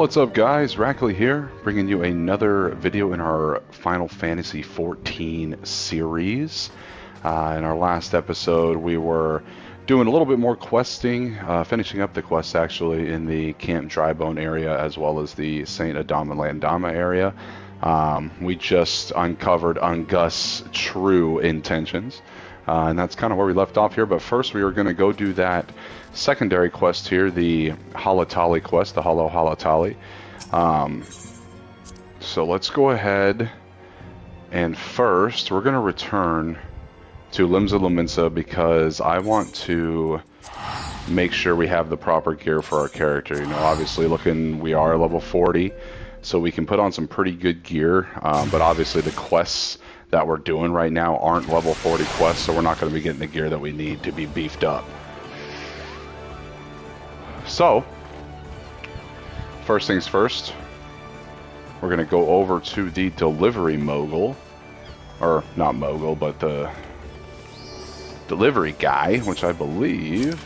What's up guys, Rackley here, bringing you another video in our Final Fantasy XIV series. In our last episode we were doing a little bit more questing, finishing up the quests actually in the Camp Drybone area as well as the Saint Adama Landama area. We just uncovered Ungus's true intentions. And that's kind of where we left off here, but first we are going to go do that secondary quest here, the Halatali quest, the Hollow Halatali. So let's go ahead and first we're going to return to Limsa Lominsa because I want to make sure we have the proper gear for our character. You know, obviously we are level 40, so we can put on some pretty good gear, but obviously the quests that we're doing right now aren't level 40 quests, so we're not going to be getting the gear that we need to be beefed up. So, first things first, we're going to go over to the delivery mogul, or not mogul, but the delivery guy, which I believe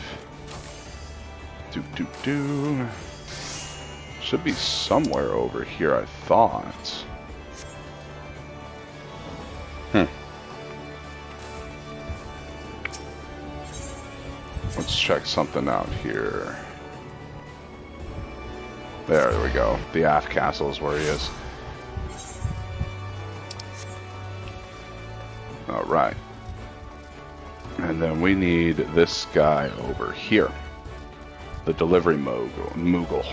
should be somewhere over here, I thought. Let's check something out here. There we go. The aft castle is where he is. Alright. And then we need this guy over here. The delivery mogul.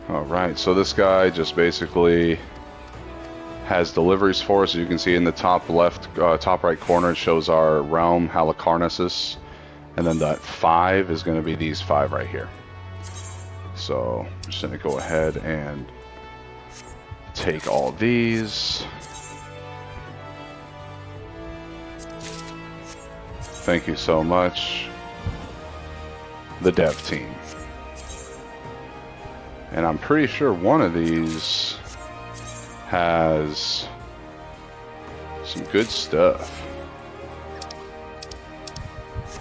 Alright, so this guy just basically has deliveries for us. As you can see in the top left, top right corner, it shows our realm, Halicarnassus, and then that 5 is going to be these 5 right here. So I'm just going to go ahead and take all these. Thank you so much, the dev team. And I'm pretty sure one of these has some good stuff.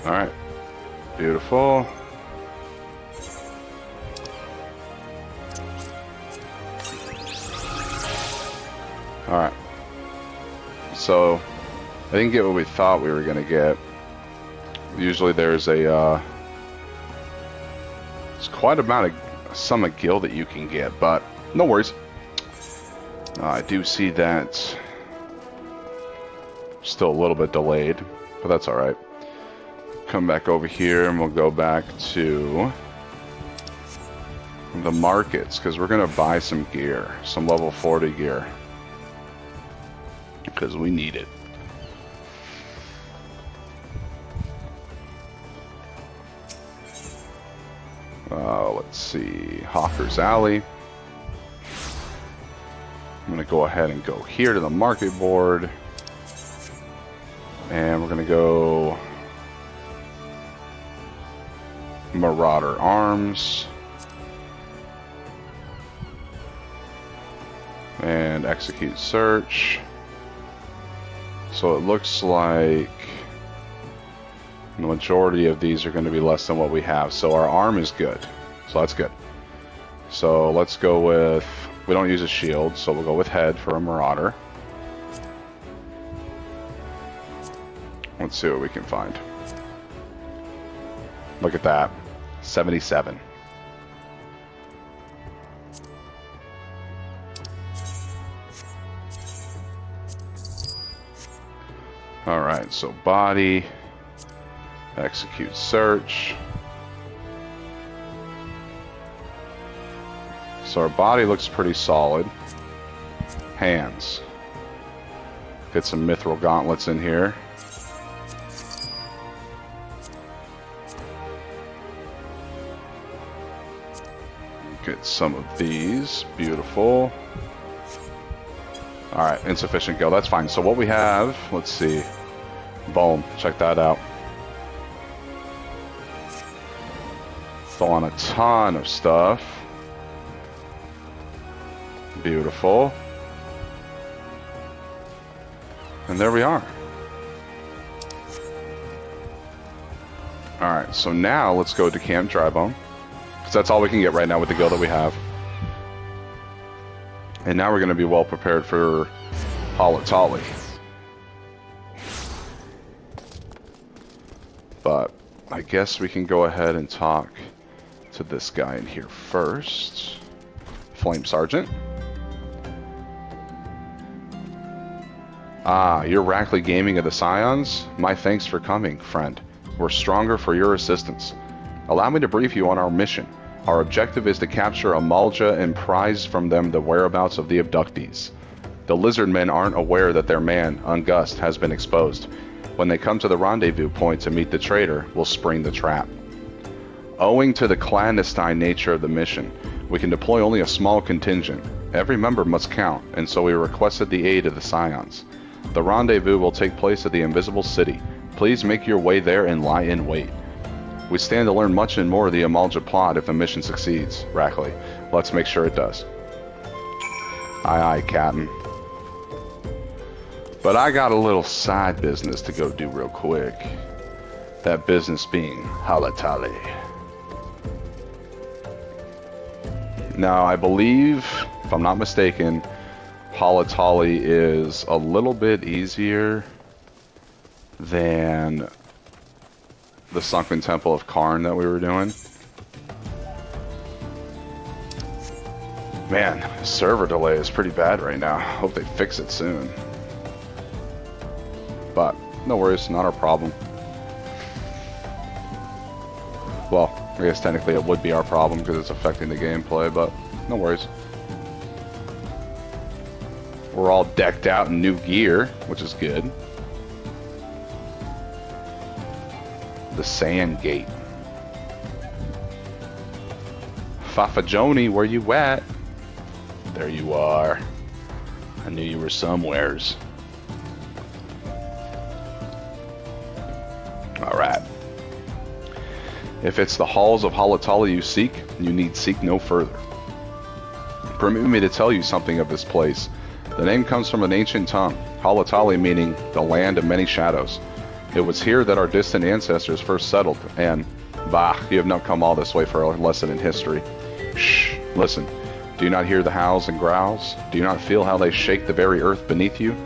Alright. Beautiful. Alright. So, I didn't get what we thought we were going to get. Usually there's a, it's quite a amount of sum of gil that you can get, but no worries. I do see that still a little bit delayed, but that's alright. Come back over here and we'll go back to the markets because we're going to buy some gear, some level 40 gear, because we need it. Let's see, Hawker's Alley. I'm going to go ahead and go here to the market board, and we're going to go Marauder Arms and execute search. So it looks like the majority of these are going to be less than what we have, so our arm is good, so that's good. So let's go with, we don't use a shield, so we'll go with head for a marauder. Let's see what we can find. Look at that, 77. Alright, so body, execute search. So our body looks pretty solid. Hands. Get some mithril gauntlets in here. Get some of these. Beautiful. Alright, insufficient gil. That's fine. So what we have, let's see. Boom. Check that out. Still on a ton of stuff. Beautiful. And there we are. Alright, so now let's go to Camp Drybone. Because that's all we can get right now with the go that we have. And now we're going to be well prepared for Halatali. But I guess we can go ahead and talk to this guy in here first. Flame Sergeant. Ah, you're Rackley Gaming of the Scions? My thanks for coming, friend. We're stronger for your assistance. Allow me to brief you on our mission. Our objective is to capture Amalja and prize from them the whereabouts of the abductees. The lizard men aren't aware that their man, Ungust, has been exposed. When they come to the rendezvous point to meet the traitor, we'll spring the trap. Owing to the clandestine nature of the mission, we can deploy only a small contingent. Every member must count, and so we requested the aid of the Scions. The rendezvous will take place at the Invisible City. Please make your way there and lie in wait. We stand to learn much and more of the Amalja plot if the mission succeeds, Rackley. Let's make sure it does. Aye, aye, Captain. But I got a little side business to go do real quick. That business being Halatali. Now, I believe, if I'm not mistaken, Halatali is a little bit easier than the Sunken Temple of Karn that we were doing. Man, server delay is pretty bad right now. Hope they fix it soon. But, no worries, not our problem. Well, I guess technically it would be our problem because it's affecting the gameplay, but no worries. We're all decked out in new gear, which is good. The Sand Gate. Fafajoni, where you at? There you are. I knew you were somewheres. Alright. If it's the halls of Halatali you seek, you need seek no further. Permit me to tell you something of this place. The name comes from an ancient tongue, Halatali meaning the land of many shadows. It was here that our distant ancestors first settled, and, bah, you have not come all this way for a lesson in history. Shh, listen. Do you not hear the howls and growls? Do you not feel how they shake the very earth beneath you?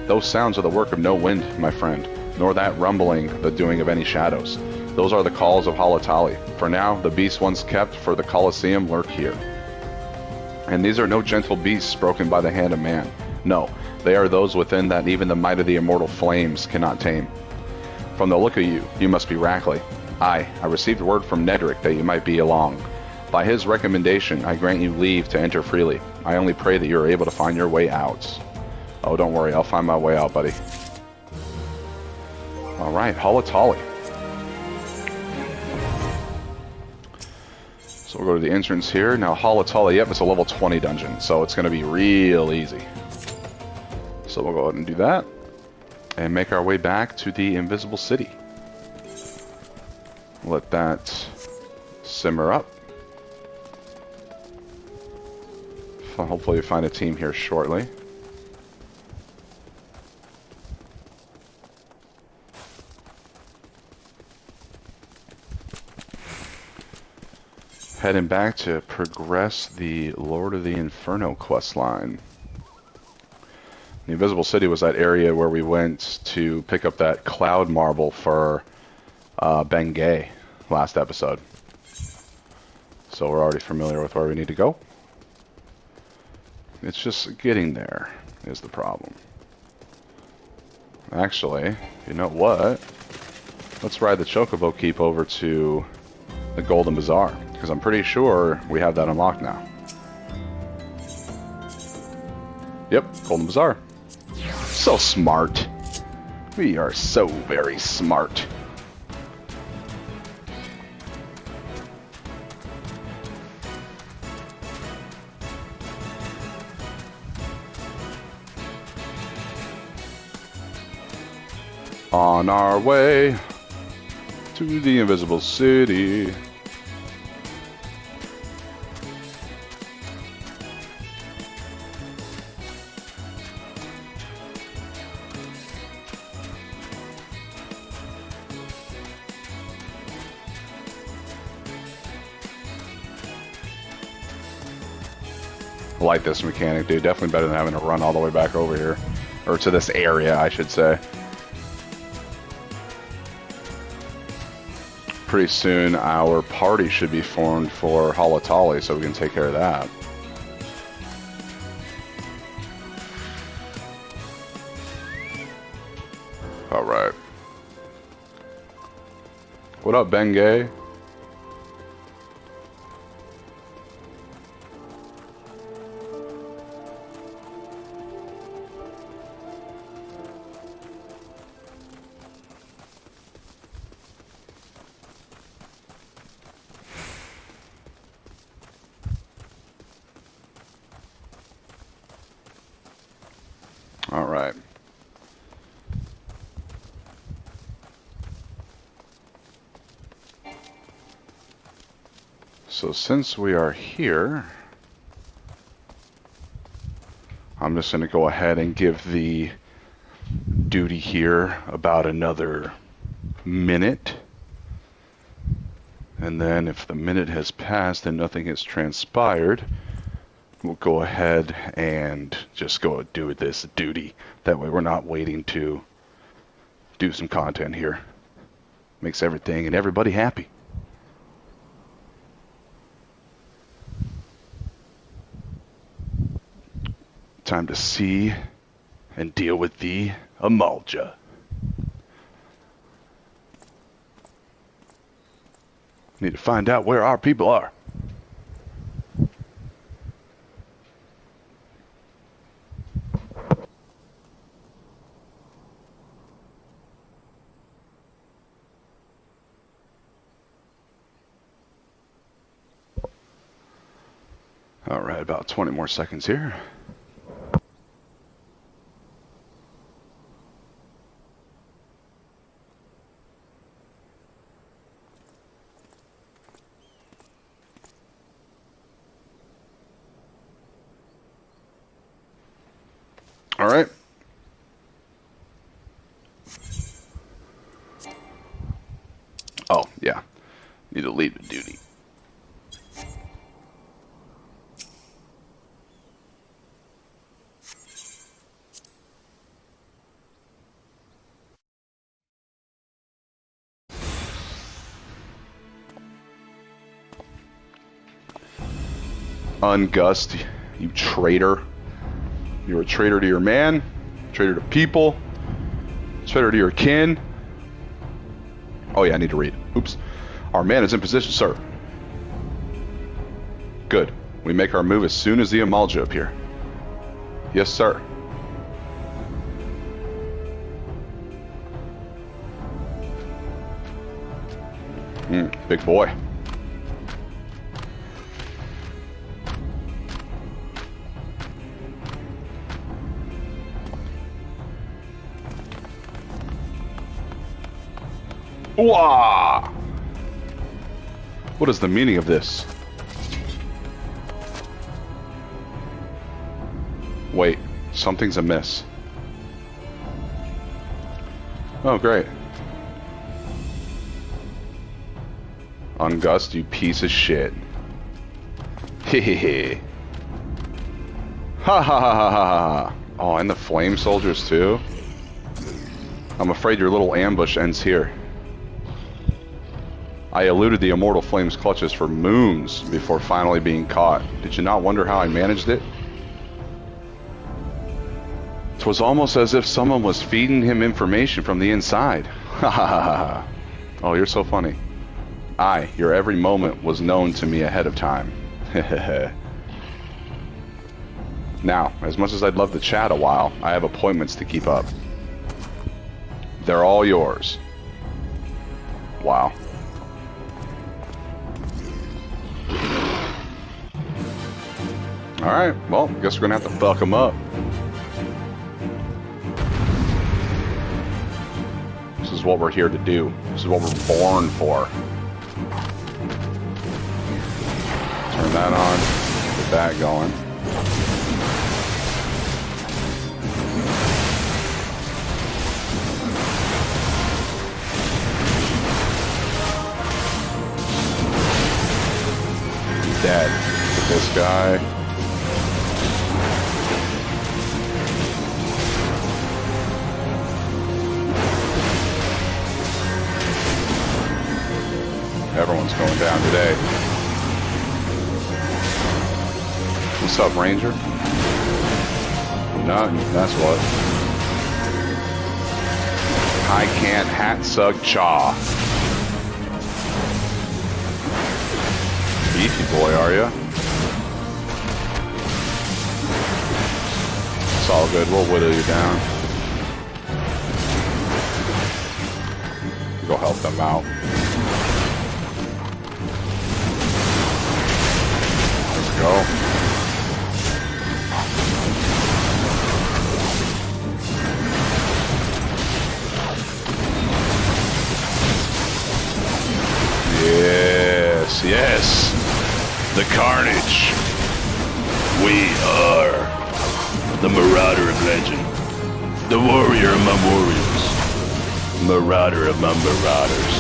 Those sounds are the work of no wind, my friend, nor that rumbling the doing of any shadows. Those are the calls of Halatali. For now, the beasts once kept for the Colosseum lurk here. And these are no gentle beasts broken by the hand of man. No, they are those within that even the might of the immortal flames cannot tame. From the look of you, you must be Rackley. I received word from Nedrick that you might be along. By his recommendation, I grant you leave to enter freely. I only pray that you are able to find your way out. Oh, don't worry, I'll find my way out, buddy. Alright, Halatali. So we'll go to the entrance here. Now Halatali, yep, it's a level 20 dungeon, so it's going to be real easy. So we'll go ahead and do that. And make our way back to the Invisible City. Let that simmer up. Hopefully find a team here shortly. Heading back to progress the Lord of the Inferno questline. The Invisible City was that area where we went to pick up that cloud marble for Bengay last episode. So we're already familiar with where we need to go. It's just getting there is the problem. Actually, you know what? Let's ride the Chocobo Keep over to the Golden Bazaar, because I'm pretty sure we have that unlocked now. Yep, Golden Bazaar. So smart. We are so very smart. On our way to the Invisible City. like this mechanic, dude. Definitely better than having to run all the way back over here. Or to this area, I should say. Pretty soon, our party should be formed for Halatali, so we can take care of that. Alright. What up, Bengay? All right. So since we are here, I'm just going to go ahead and give the duty here about another minute. And then if the minute has passed and nothing has transpired, we'll go ahead and just go do this duty. That way we're not waiting to do some content here. Makes everything and everybody happy. Time to see and deal with the Amalja. Need to find out where our people are. All right, about 20 more seconds here. All right. Oh, yeah. Need to leave the duty. Ungust, you traitor. You're a traitor to your man, traitor to people, traitor to your kin. Oh yeah, I need to read. Oops. Our man is in position, sir. Good. We make our move as soon as the Amalja appear. Yes, sir. Big boy. Wah! What is the meaning of this? Wait, something's amiss. Oh, great. Ungust, you piece of shit. Hehehe. Ha ha ha ha ha. Oh, and the flame soldiers too? I'm afraid your little ambush ends here. I eluded the immortal flame's clutches for moons before finally being caught. Did you not wonder how I managed it? 'Twas almost as if someone was feeding him information from the inside. Ha ha ha ha. Oh, you're so funny. Aye, your every moment was known to me ahead of time. Now, as much as I'd love to chat a while, I have appointments to keep up. They're all yours. Wow. Alright, well, guess we're gonna have to fuck them up. This is what we're here to do. This is what we're born for. Turn that on, get that going. He's dead. Get this guy. Everyone's going down today. What's up, Ranger? Nothing, that's what. I can't hat suck chaw. Beefy boy, are ya? It's all good, we'll whittle you down. Go help them out. Let's go. Yes, yes. The carnage. We are the marauder of legend. The warrior among warriors. Marauder among marauders.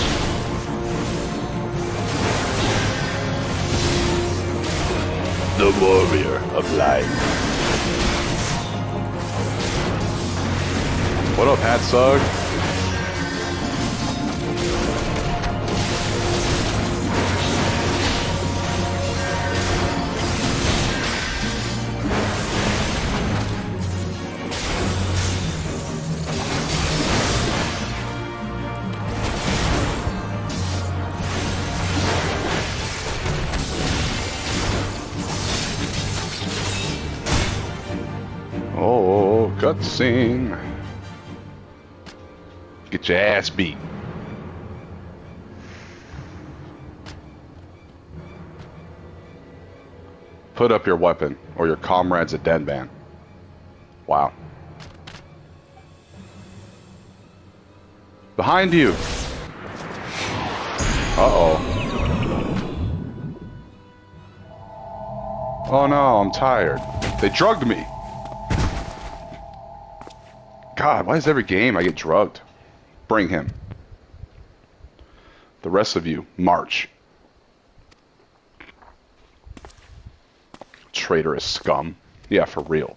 The warrior of light. What up, Hatsug? Oh, cutscene. Get your ass beat. Put up your weapon, or your comrade's a dead man. Wow. Behind you! Uh-oh. Oh no, I'm tired. They drugged me! God, why is every game I get drugged? Bring him. The rest of you, march. Traitorous scum. Yeah, for real.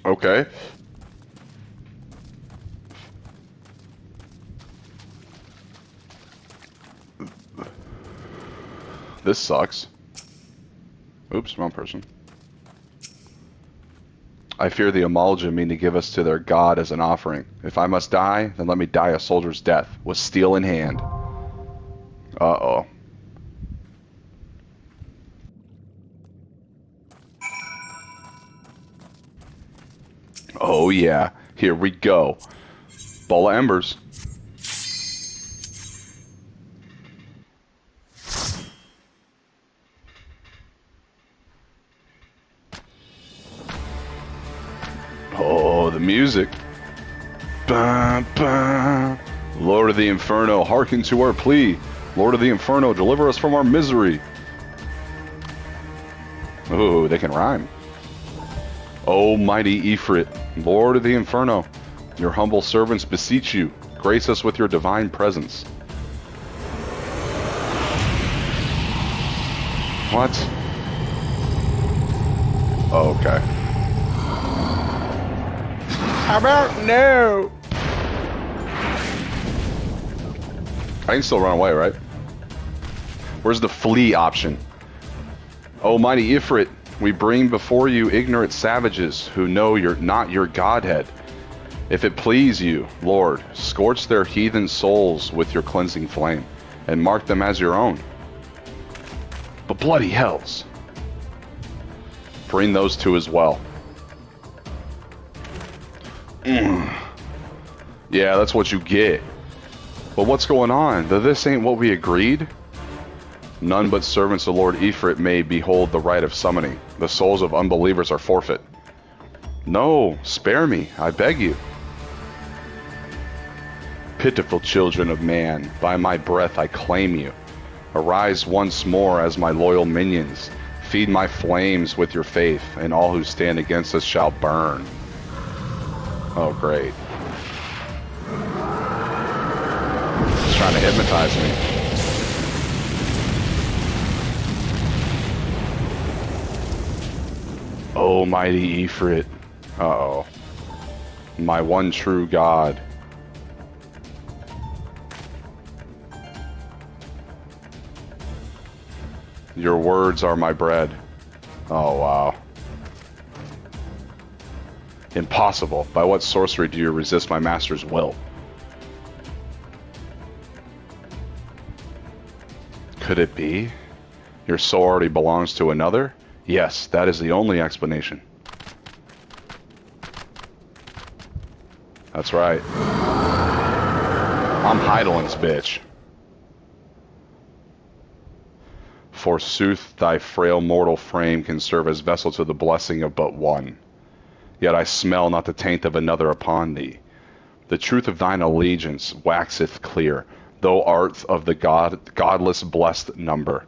Okay. This sucks. Oops, wrong person. I fear the Amalja mean to give us to their god as an offering. If I must die, then let me die a soldier's death, with steel in hand. Uh-oh. Oh yeah, here we go. Bowl of embers. Oh, the music. Bah, bah. Lord of the Inferno, hearken to our plea. Lord of the Inferno, deliver us from our misery. Ooh, they can rhyme. O mighty Ifrit, Lord of the Inferno, your humble servants beseech you, grace us with your divine presence. What? Oh, okay. How about no? I can still run away, right? Where's the flee option? O mighty Ifrit, we bring before you ignorant savages who know you're not your godhead. If it please you, Lord, scorch their heathen souls with your cleansing flame, and mark them as your own. But bloody hells, bring those two as well. Yeah, that's what you get. But what's going on? This ain't what we agreed? None but servants of Lord Ifrit may behold the rite of summoning. The souls of unbelievers are forfeit. No, spare me, I beg you. Pitiful children of man, by my breath I claim you. Arise once more as my loyal minions. Feed my flames with your faith, and all who stand against us shall burn. Oh, great. He's trying to hypnotize me. Oh, mighty Ifrit. Uh-oh. My one true god. Your words are my bread. Oh, wow. Impossible. By what sorcery do you resist my master's will? Could it be? Your soul already belongs to another? Yes, that is the only explanation. That's right. I'm Heidelin's bitch. Forsooth, thy frail mortal frame can serve as vessel to the blessing of but one. Yet I smell not the taint of another upon thee. The truth of thine allegiance waxeth clear, though art of the godless blessed number.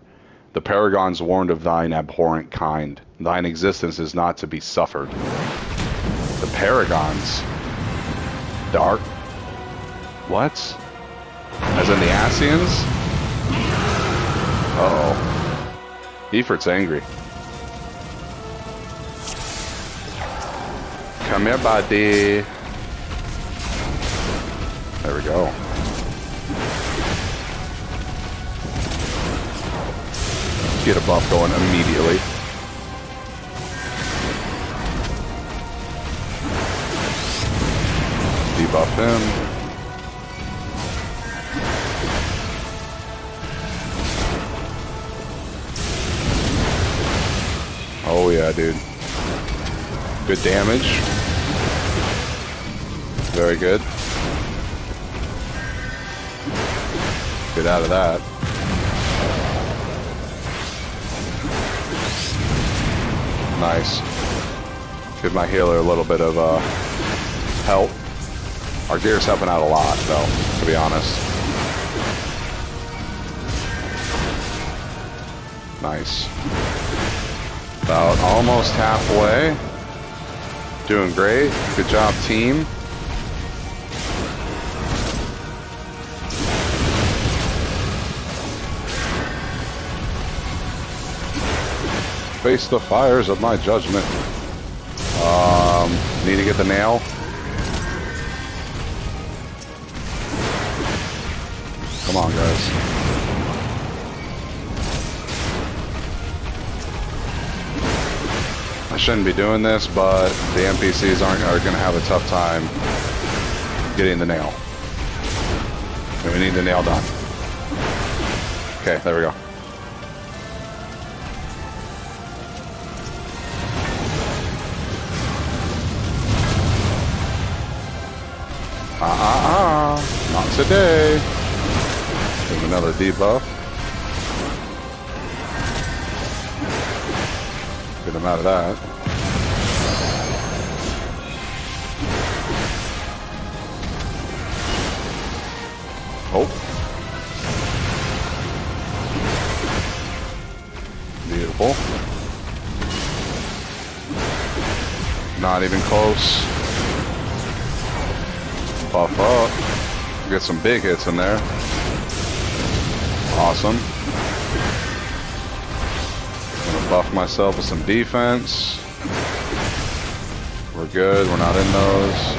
The paragons warned of thine abhorrent kind. Thine existence is not to be suffered. The paragons? Dark? What? As in the Asians? Uh-oh. Ifrit's angry. Come here, buddy. There we go. Get a buff going immediately. Debuff him. Oh yeah, dude. Good damage. Very good. Get out of that. Nice. Give my healer a little bit of help. Our gear's helping out a lot, though, to be honest. Nice. About almost halfway. Doing great. Good job, team. Face the fires of my judgment. Need to get the nail. Come on, guys. I shouldn't be doing this, but the NPCs are going to have a tough time getting the nail. And we need the nail done. Okay, there we go. Not today. Give another debuff. Get him out of that. Oh. Beautiful. Not even close. Buff up. Get some big hits in there. Awesome. Gonna buff myself with some defense. We're good. We're not in those.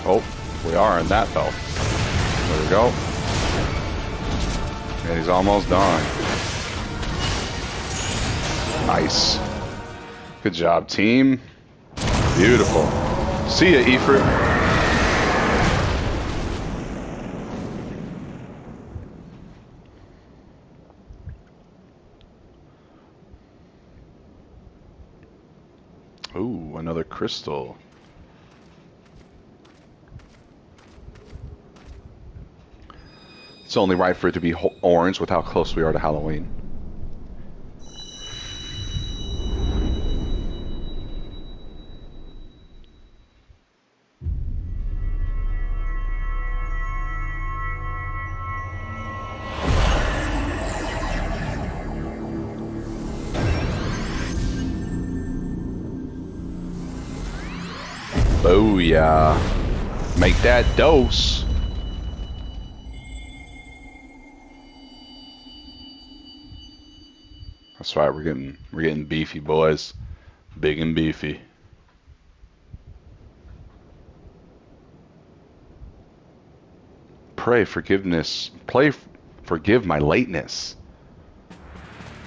Oh, we are in that though. There we go. And he's almost done. Nice. Good job, team. Beautiful. See ya, Ifrit. Ooh, another crystal. It's only right for it to be orange with how close we are to Halloween. Booyah. Make that dose. That's right, we're getting beefy, boys. Big and beefy. Forgive my lateness.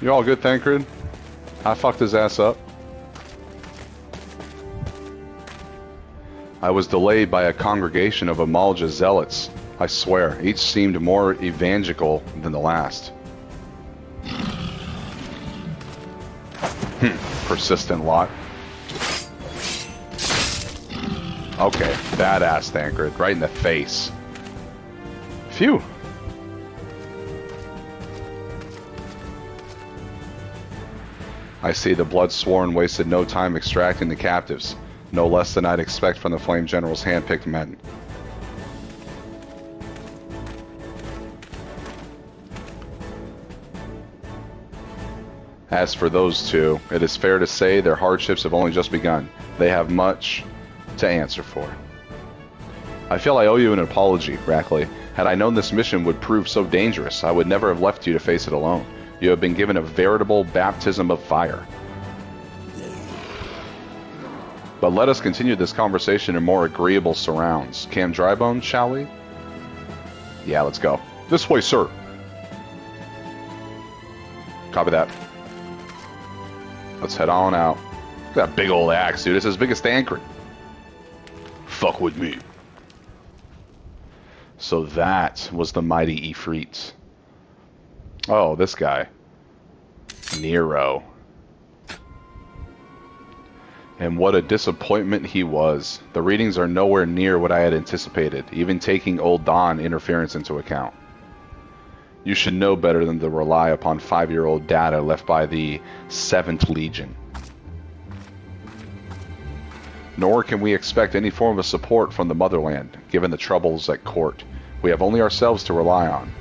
You all good, Thancred? I fucked his ass up. I was delayed by a congregation of Amalja zealots. I swear, each seemed more evangelical than the last. Persistent lot. Okay, badass Thancred, right in the face. Phew. I see the blood-sworn wasted no time extracting the captives. No less than I'd expect from the Flame General's hand-picked men. As for those two, it is fair to say their hardships have only just begun. They have much to answer for. I feel I owe you an apology, Rackley. Had I known this mission would prove so dangerous, I would never have left you to face it alone. You have been given a veritable baptism of fire. But let us continue this conversation in more agreeable surrounds. Cam Drybone, shall we? Yeah, let's go. This way, sir. Copy that. Let's head on out. Look at that big old axe, dude. It's as big as Thancred. Fuck with me. So that was the mighty Ifrit. Oh, this guy. Nero. And what a disappointment he was. The readings are nowhere near what I had anticipated, even taking old Don interference into account. You should know better than to rely upon 5-year-old data left by the 7th Legion. Nor can we expect any form of support from the motherland, given the troubles at court. We have only ourselves to rely on.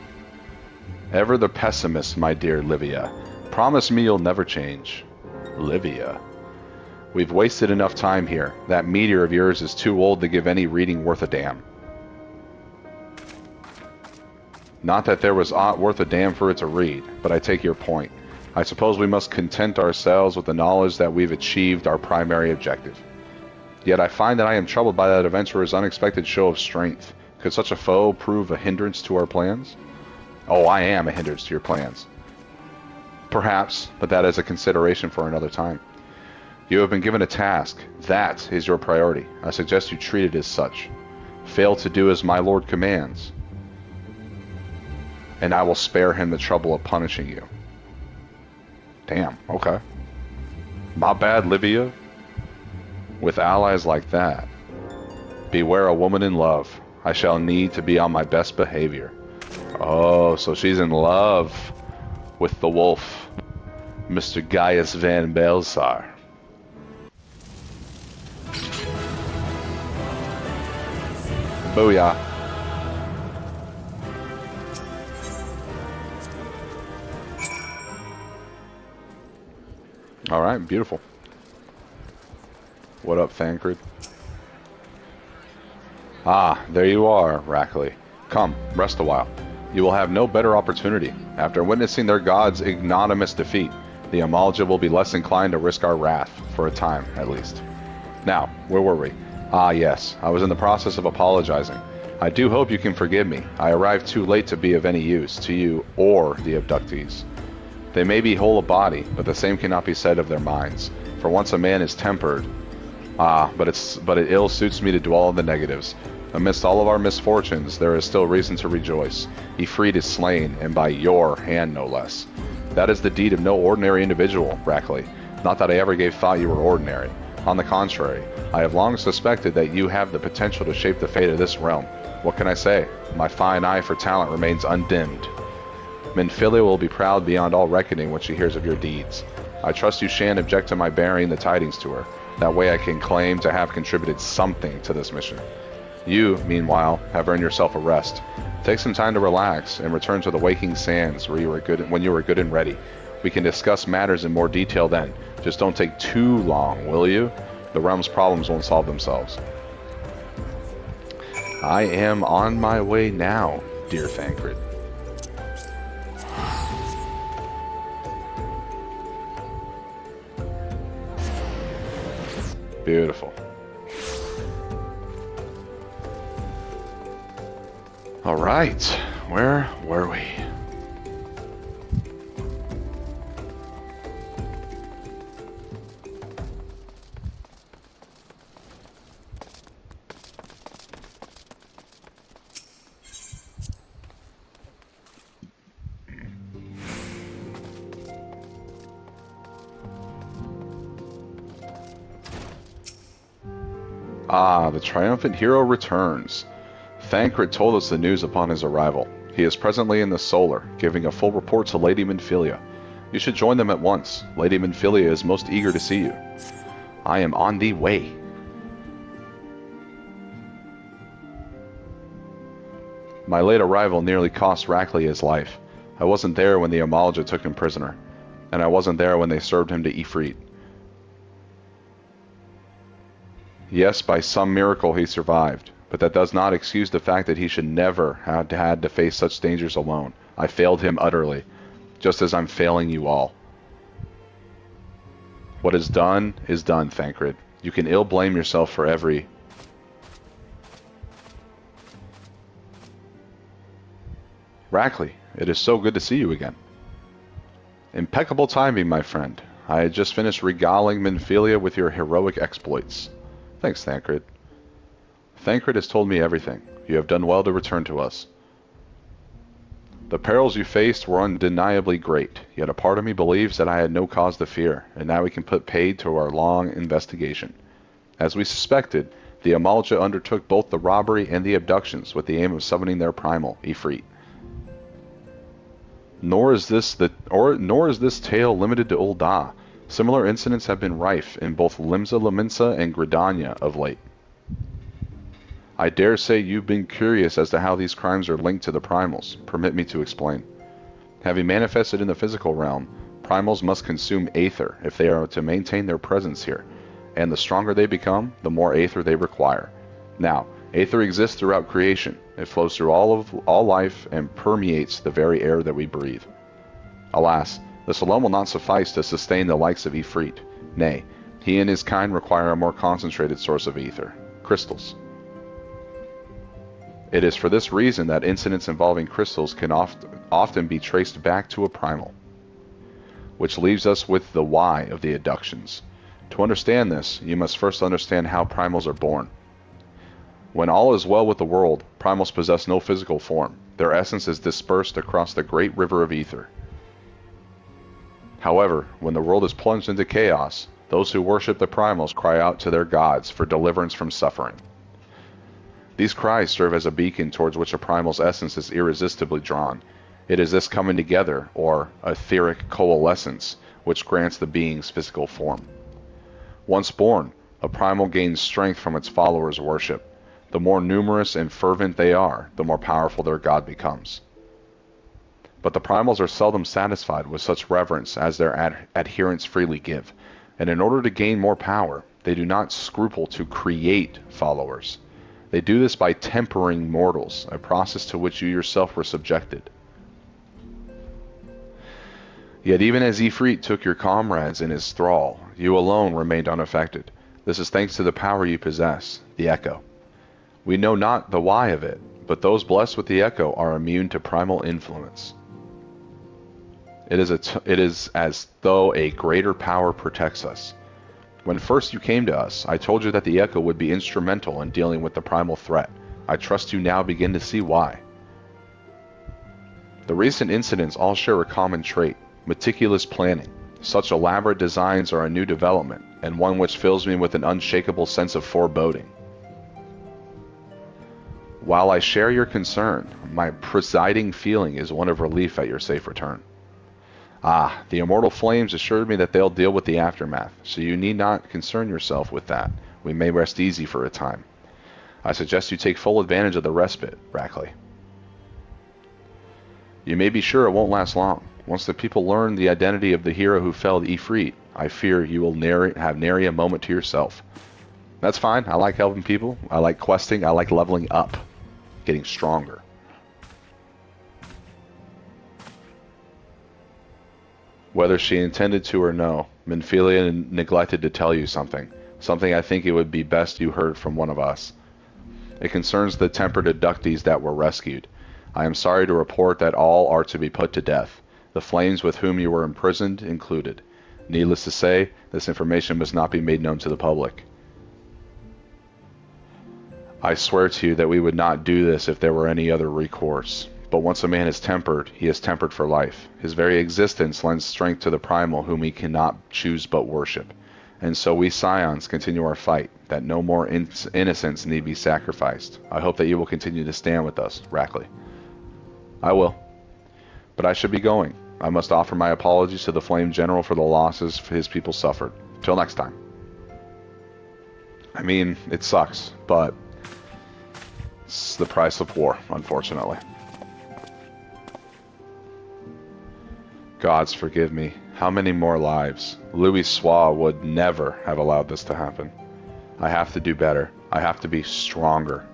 Ever the pessimist, my dear Livia. Promise me you'll never change. Livia. We've wasted enough time here. That meteor of yours is too old to give any reading worth a damn. Not that there was aught worth a damn for it to read, but I take your point. I suppose we must content ourselves with the knowledge that we've achieved our primary objective. Yet I find that I am troubled by that adventurer's unexpected show of strength. Could such a foe prove a hindrance to our plans? Oh, I am a hindrance to your plans. Perhaps, but that is a consideration for another time. You have been given a task. That is your priority. I suggest you treat it as such. Fail to do as my lord commands, and I will spare him the trouble of punishing you. Damn, okay. My bad, Livia. With allies like that, beware a woman in love. I shall need to be on my best behavior. Oh, so she's in love with the wolf, Mr. Gaius Van Belsar. Booyah. Alright, beautiful. What up, Thancred? Ah, there you are, Rackley. Come, rest a while. You will have no better opportunity. After witnessing their god's ignominious defeat, the Amalja will be less inclined to risk our wrath, for a time, at least. Now, where were we? Ah, yes, I was in the process of apologizing. I do hope you can forgive me. I arrived too late to be of any use to you or the abductees. They may be whole of body, but the same cannot be said of their minds. For once a man is tempered, but it ill suits me to dwell on the negatives. Amidst all of our misfortunes, there is still reason to rejoice. Ifrit is slain, and by your hand no less. That is the deed of no ordinary individual, Rackley. Not that I ever gave thought you were ordinary. On the contrary, I have long suspected that you have the potential to shape the fate of this realm. What can I say? My fine eye for talent remains undimmed. Minfilia will be proud beyond all reckoning when she hears of your deeds. I trust you shan't object to my bearing the tidings to her. That way I can claim to have contributed something to this mission. You, meanwhile, have earned yourself a rest. Take some time to relax and return to the waking sands when you were good and ready. We can discuss matters in more detail then. Just don't take too long, will you? The realm's problems won't solve themselves. I am on my way now, dear Thancred. Beautiful. All right, where were we? Ah, the triumphant hero returns. Thancred told us the news upon his arrival. He is presently in the Solar, giving a full report to Lady Minfilia. You should join them at once. Lady Minfilia is most eager to see you. I am on the way. My late arrival nearly cost Rackley his life. I wasn't there when the Amalja took him prisoner, and I wasn't there when they served him to Ifrit. Yes, by some miracle he survived, but that does not excuse the fact that he should never have had to face such dangers alone. I failed him utterly, just as I'm failing you all. What is done, Thancred. You can ill blame yourself for every... Rackley, it is so good to see you again. Impeccable timing, my friend. I had just finished regaling Minfilia with your heroic exploits. Thanks, Thancred. Thancred has told me everything. You have done well to return to us. The perils you faced were undeniably great, yet a part of me believes that I had no cause to fear, and now we can put paid to our long investigation. As we suspected, the Amalja undertook both the robbery and the abductions with the aim of summoning their primal, Ifrit. Nor is this tale limited to Ul'dah. Similar incidents have been rife in both Limsa Lominsa and Gridania of late. I dare say you've been curious as to how these crimes are linked to the primals. Permit me to explain. Having manifested in the physical realm, primals must consume aether if they are to maintain their presence here, and the stronger they become, the more aether they require. Now, aether exists throughout creation. It flows through all life and permeates the very air that we breathe. Alas, this alone will not suffice to sustain the likes of Ifrit. Nay, he and his kind require a more concentrated source of ether, crystals. It is for this reason that incidents involving crystals can often be traced back to a primal. Which leaves us with the why of the abductions. To understand this, you must first understand how primals are born. When all is well with the world, primals possess no physical form. Their essence is dispersed across the great river of ether. However, when the world is plunged into chaos, those who worship the primals cry out to their gods for deliverance from suffering. These cries serve as a beacon towards which a primal's essence is irresistibly drawn. It is this coming together, or etheric coalescence, which grants the being's physical form. Once born, a primal gains strength from its followers' worship. The more numerous and fervent they are, the more powerful their god becomes. But the primals are seldom satisfied with such reverence as their adherents freely give, and in order to gain more power, they do not scruple to create followers. They do this by tempering mortals, a process to which you yourself were subjected. Yet even as Ifrit took your comrades in his thrall, you alone remained unaffected. This is thanks to the power you possess, the Echo. We know not the why of it, but those blessed with the Echo are immune to primal influence. It is as though a greater power protects us. When first you came to us, I told you that the Echo would be instrumental in dealing with the primal threat. I trust you now begin to see why. The recent incidents all share a common trait, meticulous planning. Such elaborate designs are a new development, and one which fills me with an unshakable sense of foreboding. While I share your concern, my presiding feeling is one of relief at your safe return. Ah, the immortal flames assured me that they'll deal with the aftermath, so you need not concern yourself with that. We may rest easy for a time. I suggest you take full advantage of the respite, Rackley. You may be sure it won't last long. Once the people learn the identity of the hero who felled Ifrit, I fear you will have nary a moment to yourself. That's fine. I like helping people. I like questing. I like leveling up, getting stronger. Whether she intended to or no, Minfilia neglected to tell you something. Something I think it would be best you heard from one of us. It concerns the tempered abductees that were rescued. I am sorry to report that all are to be put to death, the flames with whom you were imprisoned included. Needless to say, this information must not be made known to the public. I swear to you that we would not do this if there were any other recourse. But once a man is tempered, he is tempered for life. His very existence lends strength to the primal whom he cannot choose but worship. And so we scions continue our fight, that no more innocents need be sacrificed. I hope that you will continue to stand with us, Rackley. I will. But I should be going. I must offer my apologies to the Flame General for the losses his people suffered. Till next time. I mean, it sucks, but it's the price of war, unfortunately. Gods forgive me. How many more lives? Louis Soir would never have allowed this to happen. I have to do better. I have to be stronger.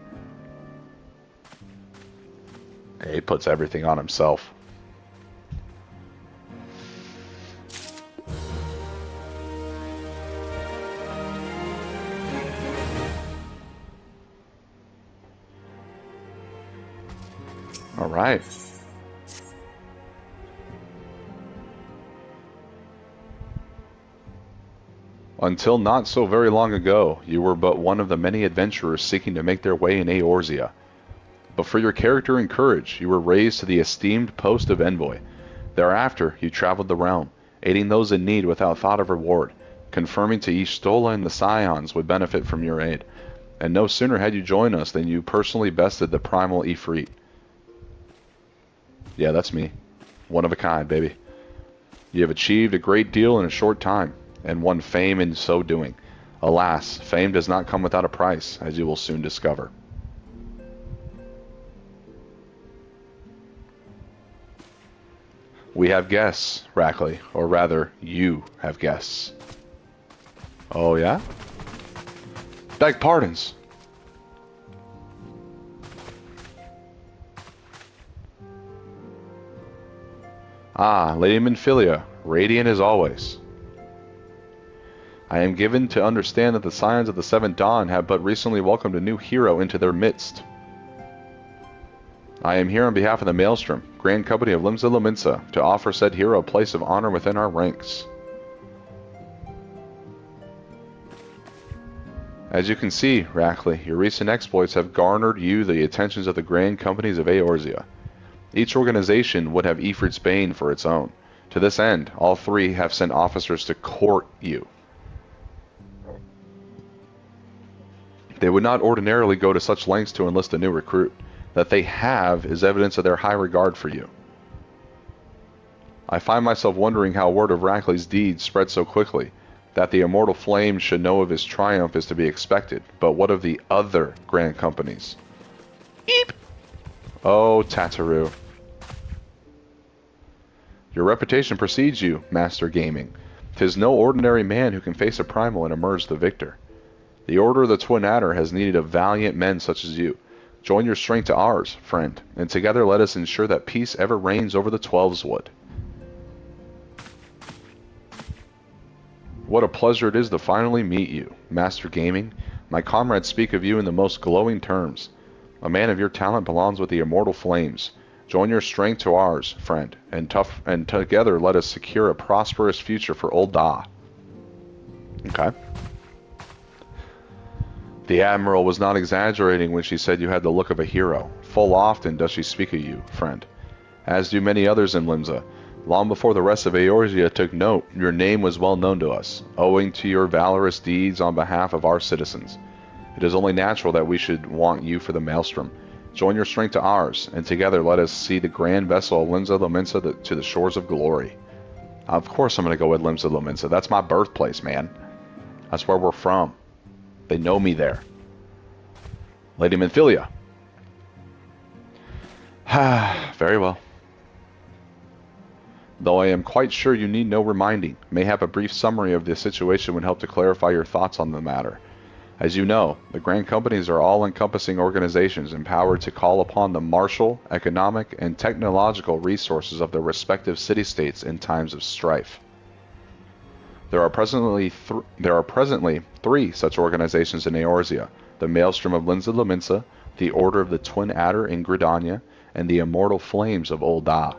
He puts everything on himself. All right. Until not so very long ago, you were but one of the many adventurers seeking to make their way in Eorzea. But for your character and courage, you were raised to the esteemed post of envoy. Thereafter, you traveled the realm, aiding those in need without thought of reward, confirming to Y'shtola and the Scions would benefit from your aid. And no sooner had you joined us than you personally bested the primal Ifrit. Yeah, that's me. One of a kind, baby. You have achieved a great deal in a short time, and won fame in so doing. Alas, fame does not come without a price, as you will soon discover. We have guests, Rackley, or rather, you have guests. Oh yeah? Beg pardons. Ah, Lady Minfilia, radiant as always. I am given to understand that the Scions of the Seventh Dawn have but recently welcomed a new hero into their midst. I am here on behalf of the Maelstrom, Grand Company of Limsa Lominsa, to offer said hero a place of honor within our ranks. As you can see, Rackley, your recent exploits have garnered you the attentions of the Grand Companies of Eorzea. Each organization would have Ifrit's Bane for its own. To this end, all three have sent officers to court you. They would not ordinarily go to such lengths to enlist a new recruit. That they have is evidence of their high regard for you. I find myself wondering how word of Rackley's deeds spread so quickly. That the immortal flame should know of his triumph is to be expected, but what of the other grand companies? Eep! Oh, Tataru. Your reputation precedes you, Master Gaming. 'Tis no ordinary man who can face a primal and emerge the victor. The Order of the Twin Adder has needed of valiant men such as you. Join your strength to ours, friend, and together let us ensure that peace ever reigns over the Twelveswood. What a pleasure it is to finally meet you, Master Gaming. My comrades speak of you in the most glowing terms. A man of your talent belongs with the immortal flames. Join your strength to ours, friend, and together let us secure a prosperous future for Old Da. Okay. The Admiral was not exaggerating when she said you had the look of a hero. Full often does she speak of you, friend. As do many others in Limsa. Long before the rest of Eorzea took note, your name was well known to us, owing to your valorous deeds on behalf of our citizens. It is only natural that we should want you for the Maelstrom. Join your strength to ours, and together let us see the grand vessel of Limsa Lominsa to the shores of glory. Of course I'm going to go with Limsa Lominsa. That's my birthplace, man. That's where we're from. They know me there. Lady Minfilia. Very well. Though I am quite sure you need no reminding, mayhap a brief summary of the situation would help to clarify your thoughts on the matter. As you know, the Grand Companies are all-encompassing organizations empowered to call upon the martial, economic, and technological resources of their respective city-states in times of strife. There are presently 3 such organizations in Eorzea: the Maelstrom of Linza Lominsa, the Order of the Twin Adder in Gridania, and the Immortal Flames of Ul'dah.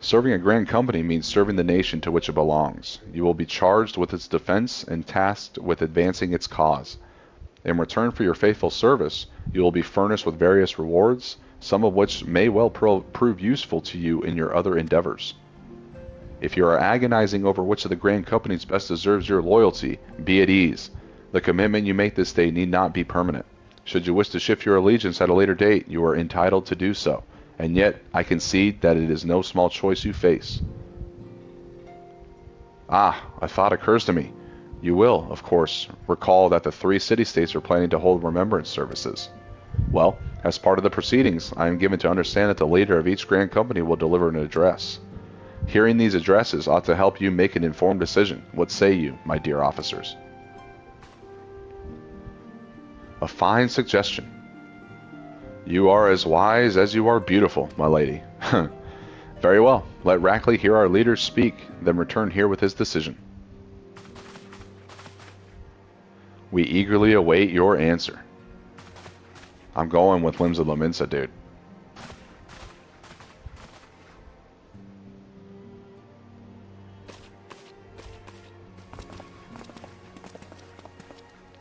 Serving a grand company means serving the nation to which it belongs. You will be charged with its defense and tasked with advancing its cause. In return for your faithful service, you will be furnished with various rewards, some of which may well prove useful to you in your other endeavors. If you are agonizing over which of the grand companies best deserves your loyalty, be at ease. The commitment you make this day need not be permanent. Should you wish to shift your allegiance at a later date, you are entitled to do so, and yet I concede that it is no small choice you face. A thought occurs to me. You will, of course, recall that the 3 city-states are planning to hold remembrance services. Well, as part of the proceedings, I am given to understand that the leader of each grand company will deliver an address. Hearing these addresses ought to help you make an informed decision. What say you, my dear officers? A fine suggestion. You are as wise as you are beautiful, my lady. Very well. Let Rackley hear our leaders speak, then return here with his decision. We eagerly await your answer. I'm going with Linza Lominsa, dude.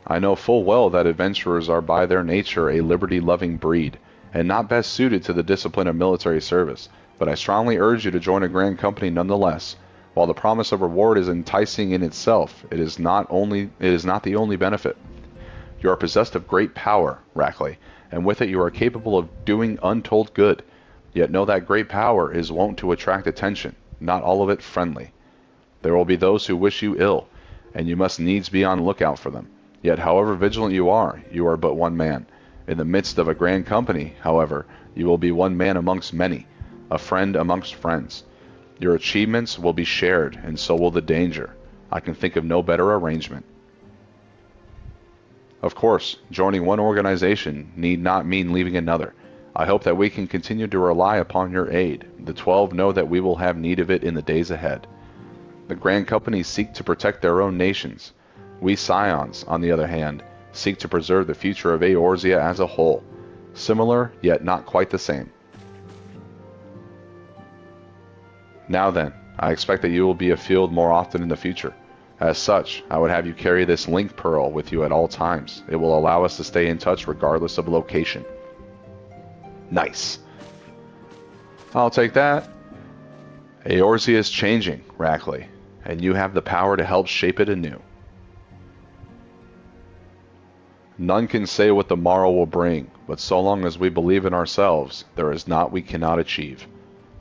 I know full well that adventurers are by their nature a liberty-loving breed, and not best suited to the discipline of military service, but I strongly urge you to join a grand company nonetheless. While the promise of reward is enticing in itself, it is not the only benefit. You are possessed of great power, Rackley, and with it you are capable of doing untold good. Yet know that great power is wont to attract attention, not all of it friendly. There will be those who wish you ill, and you must needs be on lookout for them. Yet however vigilant you are but one man. In the midst of a grand company, however, you will be one man amongst many, a friend amongst friends. Your achievements will be shared, and so will the danger. I can think of no better arrangement. Of course, joining one organization need not mean leaving another. I hope that we can continue to rely upon your aid. The 12 know that we will have need of it in the days ahead. The grand companies seek to protect their own nations. We Scions, on the other hand, seek to preserve the future of Eorzea as a whole. Similar, yet not quite the same. Now then, I expect that you will be afield more often in the future. As such, I would have you carry this link pearl with you at all times. It will allow us to stay in touch regardless of location. Nice. I'll take that. Eorzea is changing, Rackley, and you have the power to help shape it anew. None can say what the morrow will bring, but so long as we believe in ourselves, there is naught we cannot achieve.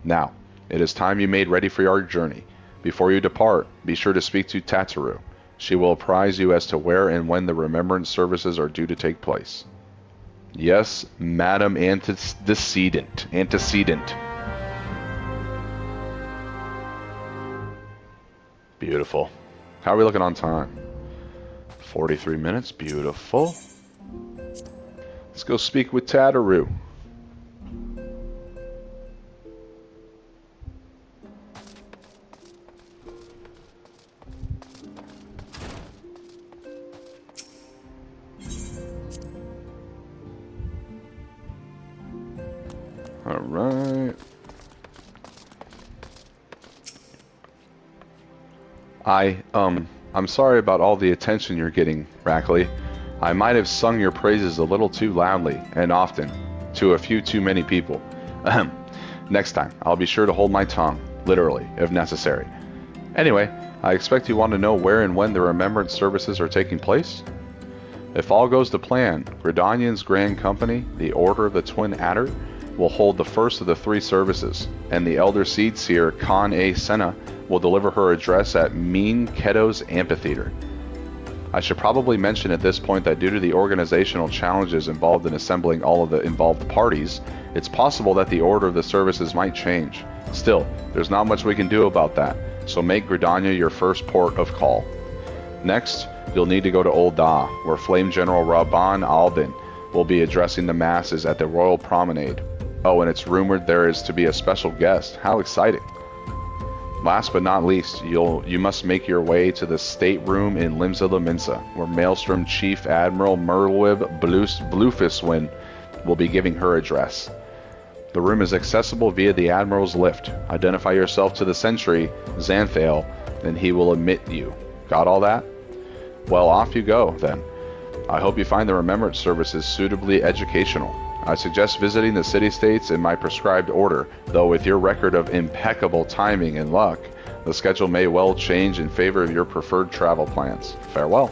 Now, it is time you made ready for your journey. Before you depart, be sure to speak to Tataru. She will apprise you as to where and when the remembrance services are due to take place. Yes, Madam Antecedent. Beautiful. How are we looking on time? 43 minutes. Beautiful. Let's go speak with Tataru. All right. I'm sorry about all the attention you're getting, Rackley. I might have sung your praises a little too loudly and often to a few too many people. Next time, I'll be sure to hold my tongue, literally, if necessary. Anyway, I expect you want to know where and when the remembrance services are taking place? If all goes to plan, Gridanian's Grand Company, the Order of the Twin Adder, will hold the first of the 3 services, and the Elder Seed Seer Khan A. Senna will deliver her address at Mean Keto's Amphitheater. I should probably mention at this point that due to the organizational challenges involved in assembling all of the involved parties, it's possible that the order of the services might change. Still, there's not much we can do about that, so make Gridania your first port of call. Next, you'll need to go to Ul'dah, where Flame General Rabban Albin will be addressing the masses at the Royal Promenade. Oh, and it's rumored there is to be a special guest. How exciting. Last but not least, you must make your way to the stateroom in Limsa La Minsa, where Maelstrom Chief Admiral Merlwyb Bluefistwind will be giving her address. The room is accessible via the Admiral's lift. Identify yourself to the sentry, Xanthale, and he will admit you. Got all that? Well, off you go, then. I hope you find the Remembrance services suitably educational. I suggest visiting the city-states in my prescribed order, though with your record of impeccable timing and luck, the schedule may well change in favor of your preferred travel plans. Farewell.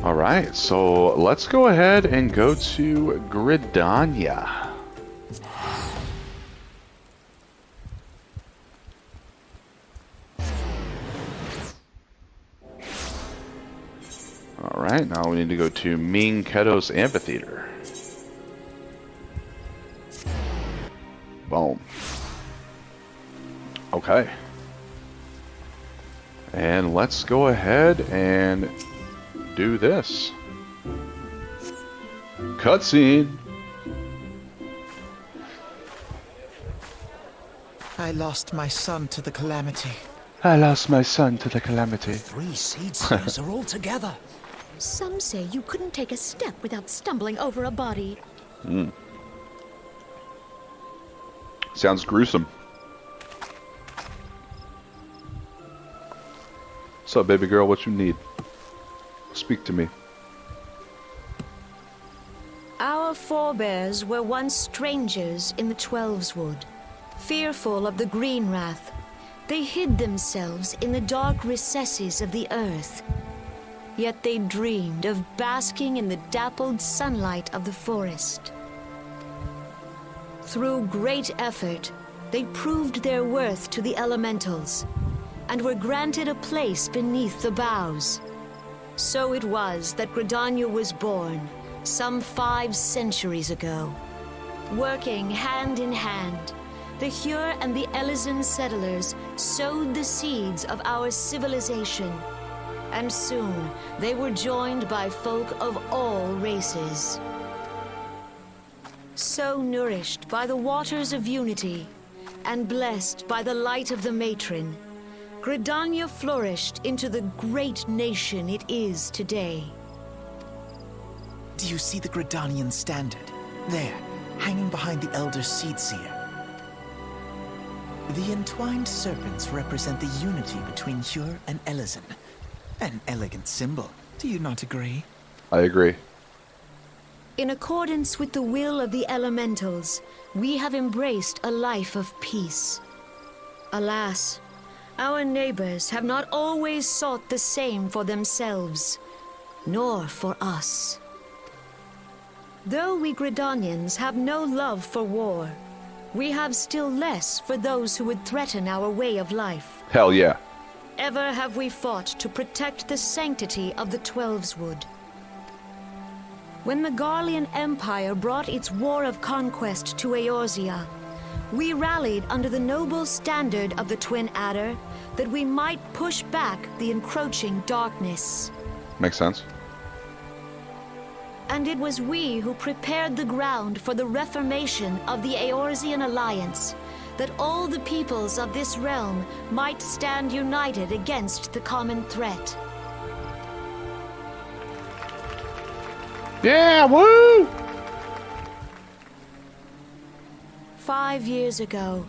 Alright, so let's go ahead and go to Gridania. Alright, now we need to go to Ming Keto's Amphitheater. Boom. Okay. And let's go ahead and do this. Cutscene. I lost my son to the calamity. I lost my son to the calamity. 3 seed seers are all together. Some say you couldn't take a step without stumbling over a body. Sounds gruesome. What's up, baby girl? What you need? Speak to me. Our forebears were once strangers in the Twelveswood. Fearful of the Green Wrath, they hid themselves in the dark recesses of the earth. Yet they dreamed of basking in the dappled sunlight of the forest. Through great effort, they proved their worth to the elementals, and were granted a place beneath the boughs. So it was that Gridania was born, some 5 centuries ago. Working hand in hand, the Hyur and the Elysian settlers sowed the seeds of our civilization. And soon, they were joined by folk of all races. So nourished by the waters of unity, and blessed by the light of the matron, Gridania flourished into the great nation it is today. Do you see the Gridanian standard? There, hanging behind the Elder Seed Seer. The entwined serpents represent the unity between Hyur and Elysian. An elegant symbol, do you not agree? I agree. In accordance with the will of the elementals, we have embraced a life of peace. Alas, our neighbors have not always sought the same for themselves, nor for us. Though we Gridanians have no love for war, we have still less for those who would threaten our way of life. Hell yeah. Ever have we fought to protect the sanctity of the Twelveswood. When the Garlean Empire brought its war of conquest to Eorzea, we rallied under the noble standard of the Twin Adder that we might push back the encroaching darkness. Makes sense. And it was we who prepared the ground for the reformation of the Eorzean Alliance, that all the peoples of this realm might stand united against the common threat. Yeah, woo! 5 years ago,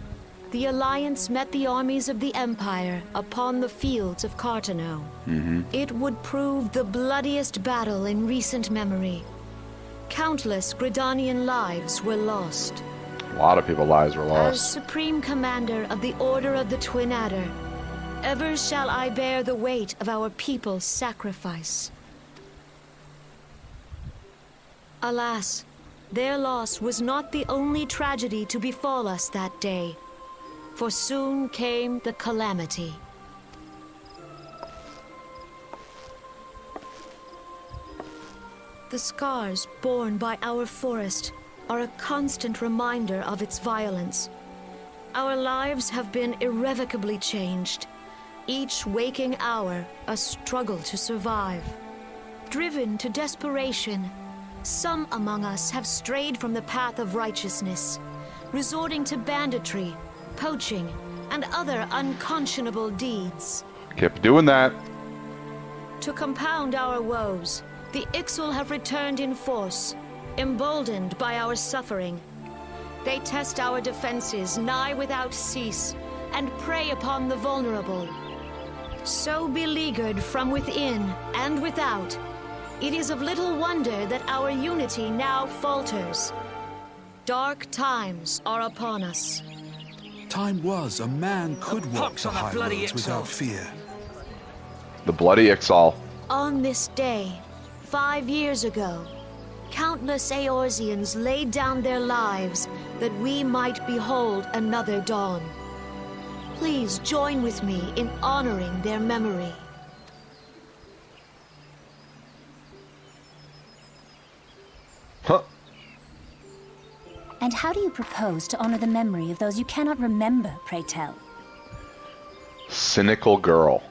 the Alliance met the armies of the Empire upon the fields of Cartano. It would prove the bloodiest battle in recent memory. Countless Gridanian lives were lost. A lot of people's lives were As lost. Supreme Commander of the Order of the Twin Adder, ever shall I bear the weight of our people's sacrifice. Alas, their loss was not the only tragedy to befall us that day, for soon came the calamity. The scars borne by our forest are a constant reminder of its violence. Our lives have been irrevocably changed, each waking hour a struggle to survive. Driven to desperation, some among us have strayed from the path of righteousness, resorting to banditry, poaching, and other unconscionable deeds. Kept doing that. To compound our woes, the Ixal have returned in force, emboldened by our suffering. They test our defenses nigh without cease, and prey upon the vulnerable. So beleaguered from within and without, it is of little wonder that our unity now falters. Dark times are upon us. Time was a man could walk pox the on that high bloody roads without Ixal. fear. The bloody Ixal. On this day, 5 years ago, countless Eorzeans laid down their lives that we might behold another dawn. Please join with me in honoring their memory. Huh. And how do you propose to honor the memory of those you cannot remember, pray tell? Cynical girl.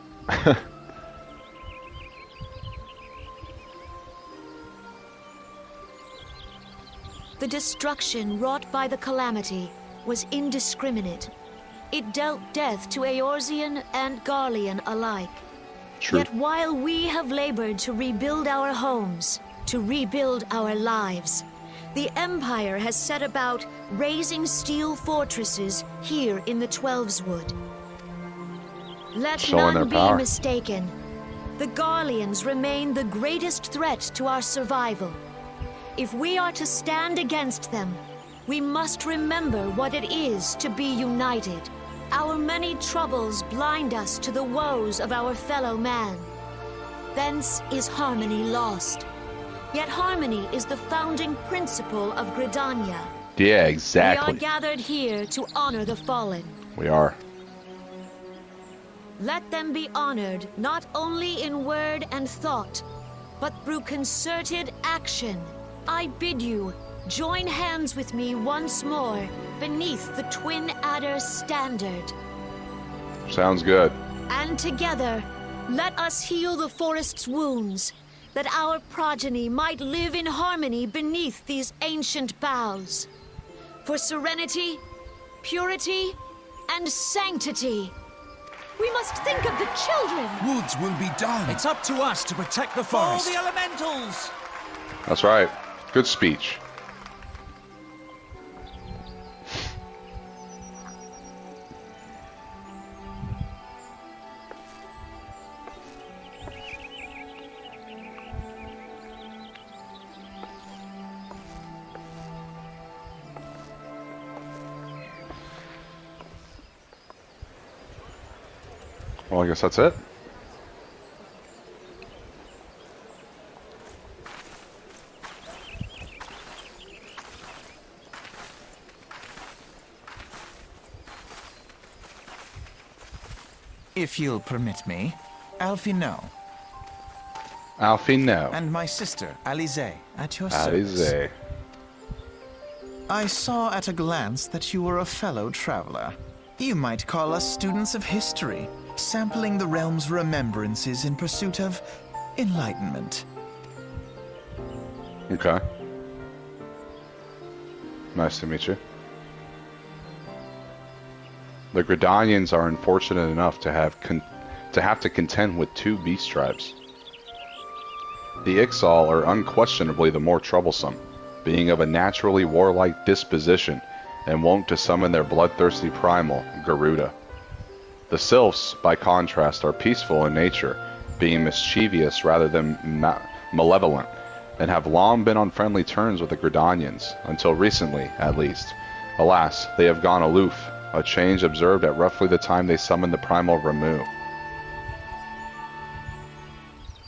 The destruction wrought by the calamity was indiscriminate. It dealt death to Eorzean and Garlean alike. True. Yet while we have labored to rebuild our homes, to rebuild our lives, the Empire has set about raising steel fortresses here in the Twelveswood. Let Showing their none be power. mistaken. The Garleans remain the greatest threat to our survival. If we are to stand against them, we must remember what it is to be united. Our many troubles blind us to the woes of our fellow man. Thence is harmony lost. Yet harmony is the founding principle of Gridania. Yeah, We exactly. are gathered here to honor the fallen. We are. Let them be honored not only in word and thought, but through concerted action. I bid you, join hands with me once more beneath the Twin Adder standard. Sounds good. And together, let us heal the forest's wounds, that our progeny might live in harmony beneath these ancient boughs. For serenity, purity, and sanctity. We must think of the children! Woods will be done. It's up to us to protect the All forest. the elementals! That's right. Good speech. Well, I guess that's it. If you'll permit me, Alfie no, Alfie, no. and my sister, Alize, at your service. Alize. I saw at a glance that you were a fellow traveler. You might call us students of history, sampling the realm's remembrances in pursuit of enlightenment. Okay. Nice to meet you. The Gridanians are unfortunate enough to have to contend with two beast tribes. The Ixal are unquestionably the more troublesome, being of a naturally warlike disposition and wont to summon their bloodthirsty primal, Garuda. The Sylphs, by contrast, are peaceful in nature, being mischievous rather than malevolent, and have long been on friendly terms with the Gridanians, until recently, at least. Alas, they have gone aloof, a change observed at roughly the time they summoned the primal Ramu.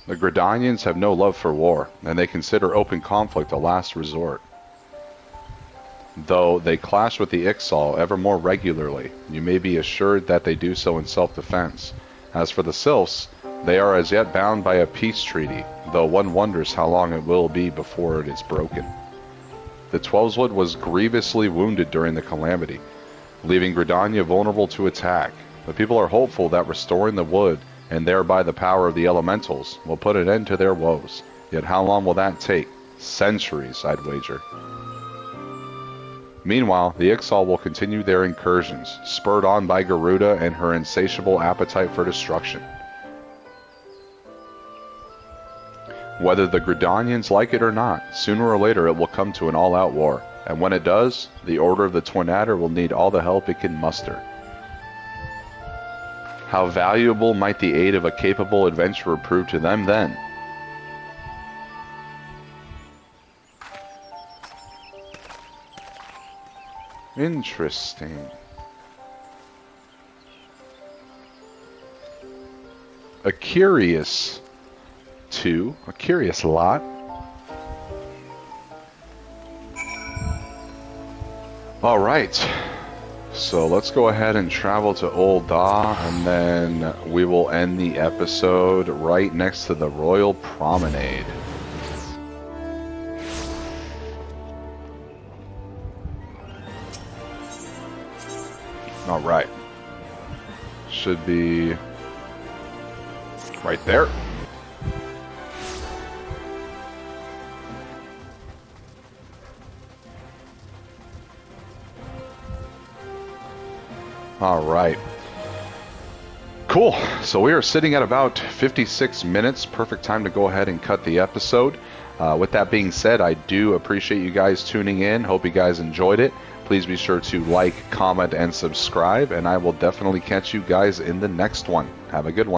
The Gridanians have no love for war, and they consider open conflict a last resort. Though they clash with the Ixal ever more regularly, you may be assured that they do so in self-defense. As for the Sylphs, they are as yet bound by a peace treaty, though one wonders how long it will be before it is broken. The Twelveswood was grievously wounded during the calamity, leaving Gridania vulnerable to attack. The people are hopeful that restoring the wood, and thereby the power of the elementals, will put an end to their woes. Yet how long will that take? Centuries, I'd wager. Meanwhile, the Ixal will continue their incursions, spurred on by Garuda and her insatiable appetite for destruction. Whether the Gridanians like it or not, sooner or later it will come to an all-out war, and when it does, the Order of the Twin Adder will need all the help it can muster. How valuable might the aid of a capable adventurer prove to them then? Interesting. A curious lot. All right. So let's go ahead and travel to Old Da, and then we will end the episode right next to the Royal Promenade. All right. Should be right there. All right. Cool. So we are sitting at about 56 minutes. Perfect time to go ahead and cut the episode. With that being said, I do appreciate you guys tuning in. Hope you guys enjoyed it. Please be sure to like, comment, and subscribe, and I will definitely catch you guys in the next one. Have a good one.